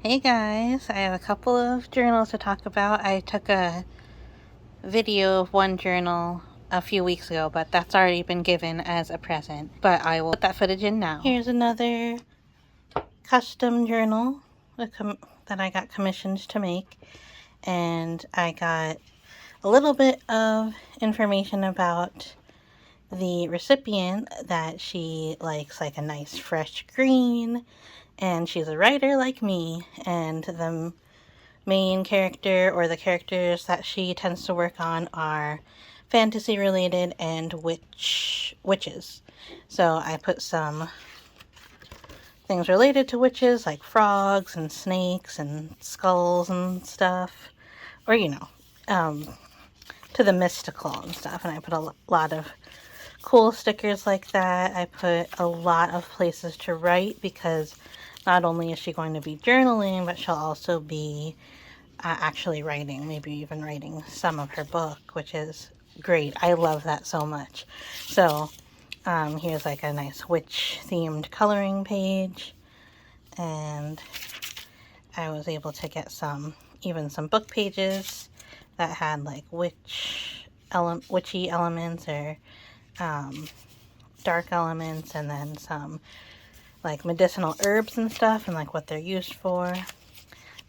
Hey guys, I have a couple of journals to talk about. I took a video of one journal a few weeks ago, but that's already been given as a present. But I will put that footage in now. Here's another custom journal that I got commissioned to make. And I got a little bit of information about the recipient, that she likes like a nice fresh green, and she's a writer like me, and the main character, or the characters that she tends to work on, are fantasy related and witches. So I put some things related to witches, like frogs and snakes and skulls and stuff, or to the mystical and stuff. And I put a lot of cool stickers like that. I put a lot of places to write, because not only is she going to be journaling, but she'll also be actually writing, maybe even writing some of her book, which is great. I love that so much. So here's like a nice witch themed coloring page, and I was able to get even some book pages that had like witchy elements, or dark elements, and then some like medicinal herbs and stuff, and like what they're used for.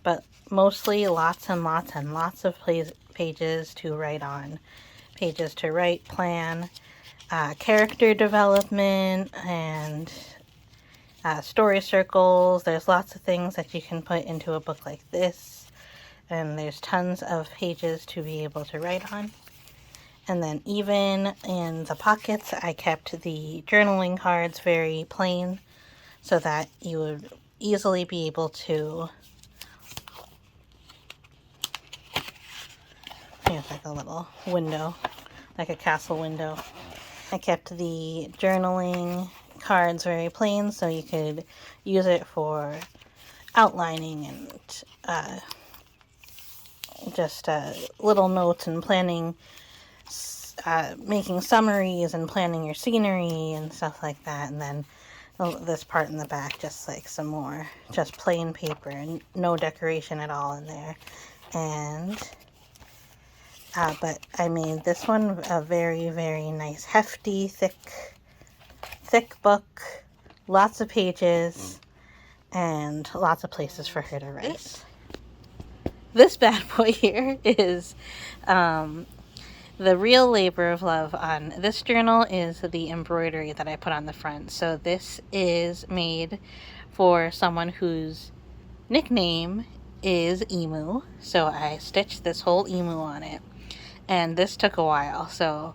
But mostly lots and lots and lots of pages to write on. Pages to write, plan, character development, and story circles. There's lots of things that you can put into a book like this. And there's tons of pages to be able to write on. And then even in the pockets, I kept the journaling cards very plain, so that you would easily be able to... Here's like a little window, like a castle window. I kept the journaling cards very plain, so you could use it for outlining and just little notes and planning, making summaries and planning your scenery and stuff like that. And then this part in the back, just like some more, just plain paper and no decoration at all in there. And but I made this one a very, very nice, hefty, thick book, lots of pages, and lots of places for her to write. This bad boy here is the real labor of love on this journal is the embroidery that I put on the front. So this is made for someone whose nickname is Emu. So I stitched this whole emu on it. And this took a while, so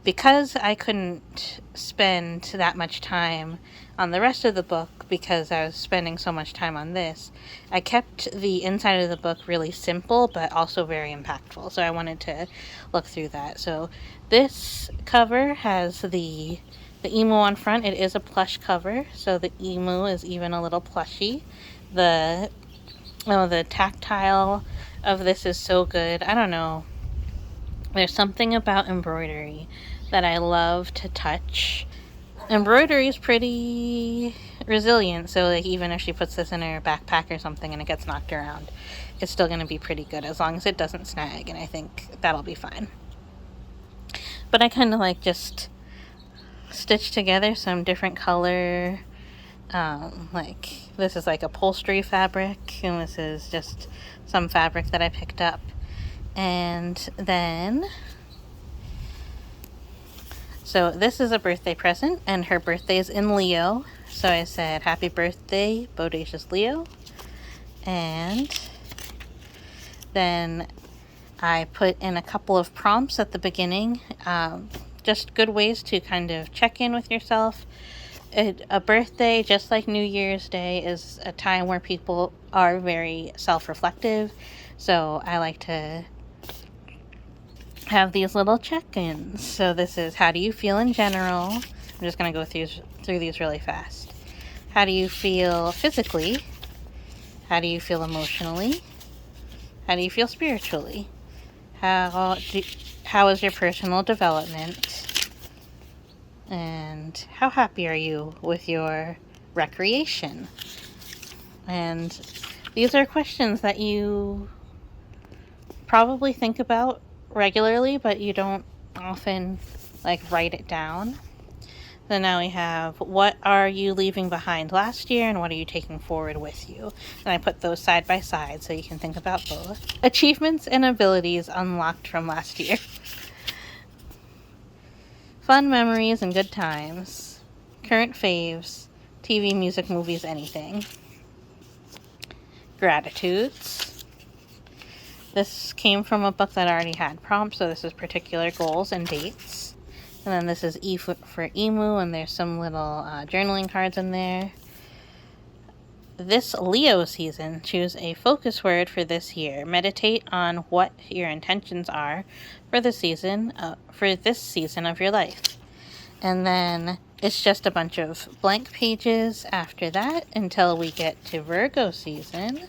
because I couldn't spend that much time on the rest of the book, because I was spending so much time on this, I kept the inside of the book really simple, but also very impactful. So I wanted to look through that. So this cover has the emu on front. It is a plush cover, so the emu is even a little plushy. The tactile of this is so good. I don't know. There's something about embroidery that I love to touch. Embroidery is pretty resilient, so like even if she puts this in her backpack or something and it gets knocked around, it's still going to be pretty good as long as it doesn't snag, and I think that'll be fine. But I kind of like just stitch together some different color, like this is like upholstery fabric, and this is just some fabric that I picked up. And then, so this is a birthday present, and her birthday is in Leo. So I said, happy birthday, Bodacious Leo. And then I put in a couple of prompts at the beginning, just good ways to kind of check in with yourself. A birthday, just like New Year's Day, is a time where people are very self-reflective. So I like to have these little check-ins. So this is, how do you feel in general? I'm just going to go through these really fast. How do you feel physically? How do you feel emotionally? How do you feel spiritually? How is your personal development? And how happy are you with your recreation? And These are questions that you probably think about regularly, but you don't often like write it down. So now we have, what are you leaving behind last year and what are you taking forward with you? And I put those side by side so you can think about both. Achievements and abilities unlocked from last year. Fun memories and good times. Current faves. TV, music, movies, anything. Gratitudes. This came from a book that already had prompts, so this is particular goals and dates. And then this is E for emu, and there's some little journaling cards in there. This Leo season, choose a focus word for this year. Meditate on what your intentions are for this season of your life. And then it's just a bunch of blank pages after that until we get to Virgo season.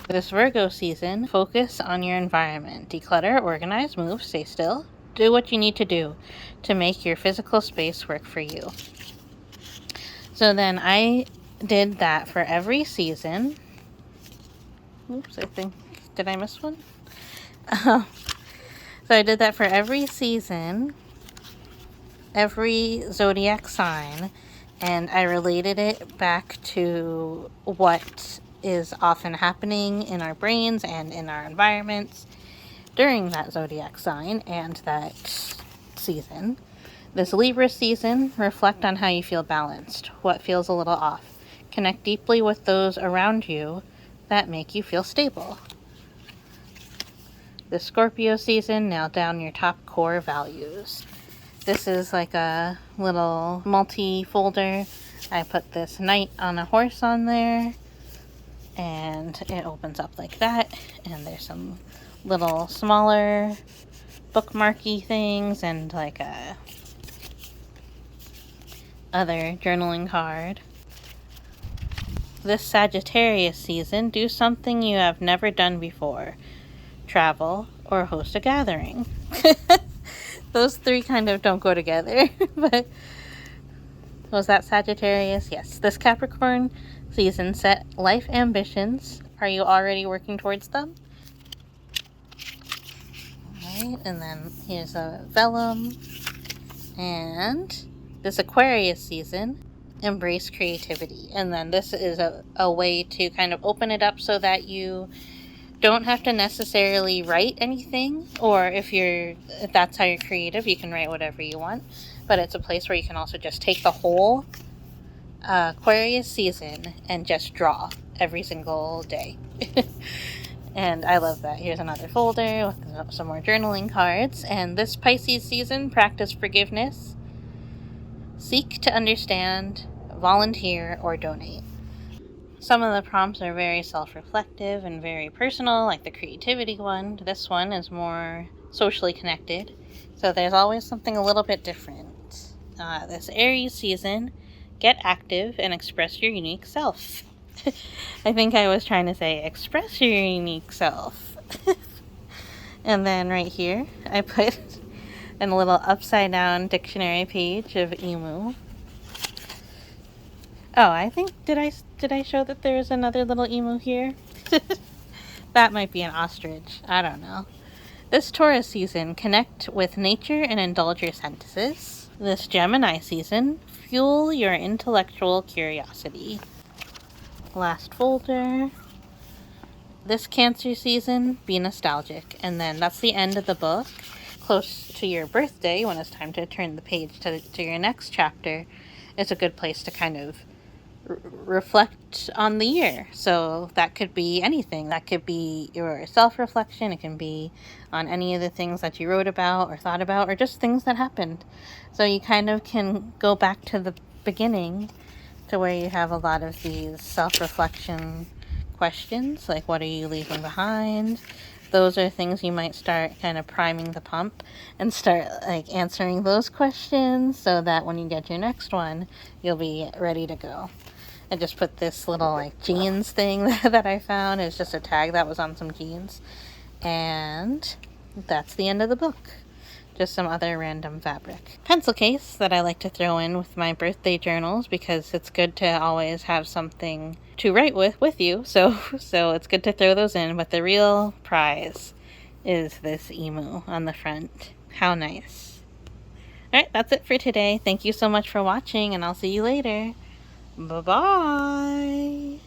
For this Virgo season, focus on your environment. Declutter, organize, move, stay still. Do what you need to do to make your physical space work for you. So then I did that for every season. Oops, did I miss one? So I did that for every season, every zodiac sign, and I related it back to what is often happening in our brains and in our environments during that zodiac sign and that season. This Libra season, reflect on how you feel balanced, what feels a little off. Connect deeply with those around you that make you feel stable. The Scorpio season, nail down your top core values. This is like a little multi-folder. I put this knight on a horse on there, and it opens up like that, and there's some little smaller bookmarky things and like a other journaling card. This Sagittarius season, do something you have never done before. Travel or host a gathering. Those three kind of don't go together, but was that Sagittarius? Yes. This Capricorn season, set life ambitions. Are you already working towards them? Alright, and then here's a vellum. And this Aquarius season, embrace creativity. And then this is a way to kind of open it up so that you don't have to necessarily write anything, or if that's how you're creative, you can write whatever you want, but it's a place where you can also just take the whole Aquarius season and just draw every single day. And I love that. Here's another folder with some more journaling cards. And this Pisces season, practice forgiveness, seek to understand, volunteer, or donate. Some of the prompts are very self-reflective and very personal, like the creativity one. This one is more socially connected, so there's always something a little bit different. This Aries season, get active and express your unique self. I think I was trying to say, express your unique self. And then right here, I put in a little upside down dictionary page of emu. Oh, I think, did I show that there's another little emu here? That might be an ostrich. I don't know. This Taurus season, connect with nature and indulge your senses. This Gemini season, fuel your intellectual curiosity. Last folder. This Cancer season, be nostalgic. And then that's the end of the book. Close to your birthday, when it's time to turn the page to your next chapter, it's a good place to kind of reflect on the year. So that could be anything. That could be your self-reflection. It can be on any of the things that you wrote about or thought about, or just things that happened. So you kind of can go back to the beginning, to where you have a lot of these self-reflection questions, like what are you leaving behind? Those are things you might start kind of priming the pump and start like answering those questions, so that when you get your next one, you'll be ready to go. I just put this little like jeans thing that I found. It's just a tag that was on some jeans. And that's the end of the book. just some other random fabric. Pencil case that I like to throw in with my birthday journals because it's good to always have something to write with you. So it's good to throw those in, but the real prize is this emu on the front. How nice. Alright, that's it for today. Thank you so much for watching, and I'll see you later. Bye-bye.